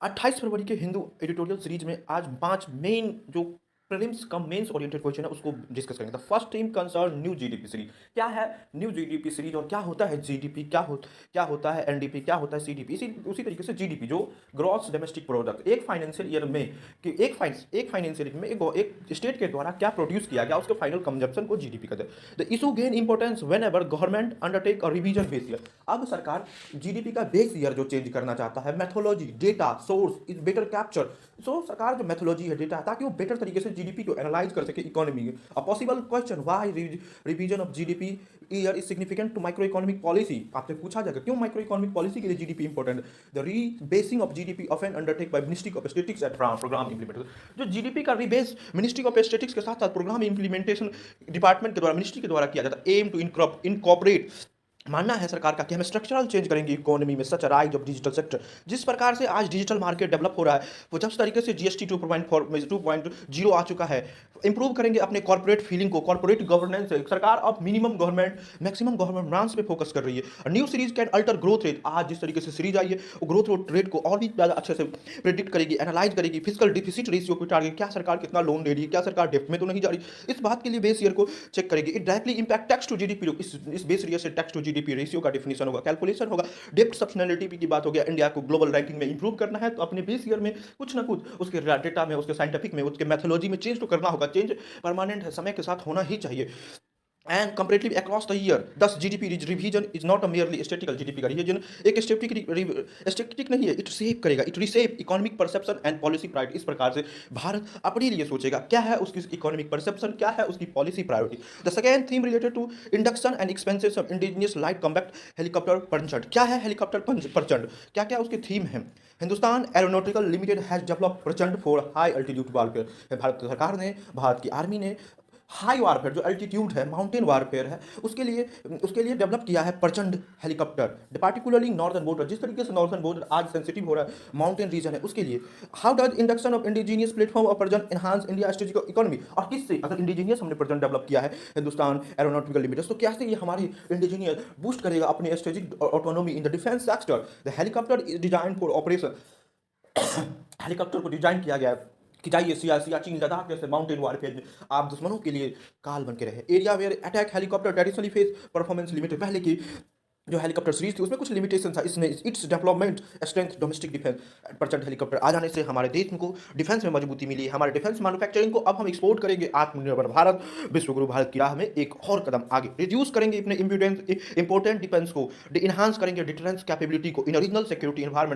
28 फरवरी के Hindu editorial series में आज 5 मेन जो prelims cum mains oriented question है उसको डिस्कस करेंगे। The first theme concern new GDP series. क्या है न्यू जीडीपी सीरीज और क्या होता है जीडीपी, क्या होता है एनडीपी, क्या होता है सीडीपी। इसी उसी तरीके से जीडीपी जो ग्रॉस डोमेस्टिक प्रोडक्ट एक फाइनेंशियल ईयर में कि एक फाइनेंशियल ईयर में एक स्टेट के द्वारा क्या प्रोड्यूस किया गया उसके फाइनल कंजप्शन को जीडीपी कहते हैं। The issue gain importance when ever government undertake a revision base year. अब सरकार जीडीपी का बेस ईयर जो चेंज करना चाहता है, methodology, data, source is better capture. So सरकार जो मेथोलॉजी है, डेटा, ताकि वो बेटर तरीके से जीडीपी को एनालाइज कर सके इकोनॉमी में। A possible question, why revision of GDP year is significant to micro economic policy. आपसे पूछा जाएगा क्यों माइक्रो इकोनॉमिक पॉलिसी के लिए जीडीपी इंपॉर्टेंट है। The rebasing of GDP often undertake by ministry of statistics at programme implementation. जो GDP का rebase ministry of statistics के साथ साथ प्रोग्राम इंप्लीमेंटेशन डिपार्टमेंट के द्वारा, मिनिस्ट्री के द्वारा किया जाता है। एम टू इनकॉर्पोरेट, मानना है सरकार का कि हम स्ट्रक्चरल चेंज करेंगे इकोनॉमी में, सच राइज ऑफ डिजिटल सेक्टर। जिस प्रकार से आज डिजिटल मार्केट डेवलप हो रहा है, वो जिस तरीके से जीएसटी 2.0 आ चुका है, इंप्रूव करेंगे अपने कॉर्पोरेट फीलिंग को, कॉर्पोरेट गवर्नेंस। सरकार अब minimum government maximum government branch पे फोकस कर रही है। New series can alter growth rate. आज जिस तरीके से सीरीज आई है वो ग्रोथ रेट को और भी ज़्यादा अच्छे से प्रिडिक्ट करेगी, एनालाइज करेगी। फिजिकल डिफिसिट रेशियो को टारगेट, क्या सरकार कितना लोन दे रही है, क्या सरकार डेप्थ में तो नहीं जा रही, इस बात के लिए बेस ईयर को चेक करेगी। It directly impact tax to GDP. इस बेस ईयर से टैक्स टू जीडीपी रेशियो का डिफिनेशन होगा, कैलकुलेशन होगा। डेप्थ सब्सटेनेबिलिटी की बात हो गया, इंडिया को ग्लोबल रैंकिंग में इंप्रूव करना है तो अपने बेस ईयर में कुछ ना कुछ उसके डेटा में, उसके साइंटिफिक में, उसके मेथोलॉजी में चेंज तो करना होगा। चेंज परमानेंट है, समय के साथ होना ही चाहिए। And comparatively across the year, this GDP revision is not a merely statical. GDP का रिवीजन एक स्टैटिक नहीं है, इट सेप करेगा, it reshape economic perception and policy priority. इस प्रकार से भारत अपने लिए सोचेगा क्या है उसकी इकोनॉमिक परसेप्शन, क्या है उसकी policy priority. The second theme related to induction and expenses of indigenous light combat helicopter Prachand. क्या है हेलीकॉप्टर प्रचंड, क्या क्या उसके थीम है। Hindustan aeronautical limited has develop Prachand for high altitude warfare. Bharat सरकार ने, भारत की आर्मी ने हाई वारफेयर जो अल्टीट्यूड है, माउंटेन वारफेयर है, उसके लिए डेवलप किया है प्रचंड हेलीकॉप्टर, पार्टिकुलरली नॉर्दर्न बॉर्डर। जिस तरीके से नॉर्दर्न बॉर्डर आज सेंसिटिव हो रहा है, माउंटेन रीजन है, उसके लिए। How does induction of indigenous platform of प्रजन एनहांस इंडिया स्ट्रेटेजिक इकोनॉमी। और किससे, अगर इंडिजीनियस हमने प्रजन डेवलप किया है हिंदुस्तान एरोनॉटिकल लिमिटेड, तो कैसे ये हमारी इंडिजीनियस बूस्ट करेगा अपने strategic autonomy in the defence sector. The helicopter is design for operation. Helicopter को डिजाइन किया गया है कि जाइए सियाचिन लद्दाख जैसे माउंटेन वारफेयर में आप दुश्मनों के लिए काल बन के रहे। Area where attack helicopter traditionally face performance limited. पहले की जो हेलीकॉप्टर सीरीज थी उसमें कुछ लिमिटेशन था, इसमें its development strength domestic defence. प्रचंड हेलीकॉप्टर आ जाने से हमारे देश को डिफेंस में मजबूती मिली। हमारे डिफेंस मैन्युफैक्चरिंग को अब हम एक्सपोर्ट करेंगे। आत्मनिर्भर भारत, विश्वगुरु भारत की राह में एक और कदम आगे। रिड्यूस करेंगे अपने इंपोर्टेंट डिफेंस को, इन्हांस करेंगे डिफेंस कैपेबिलिटी को इन रीजनल सिक्योरिटी एनवायरमेंट।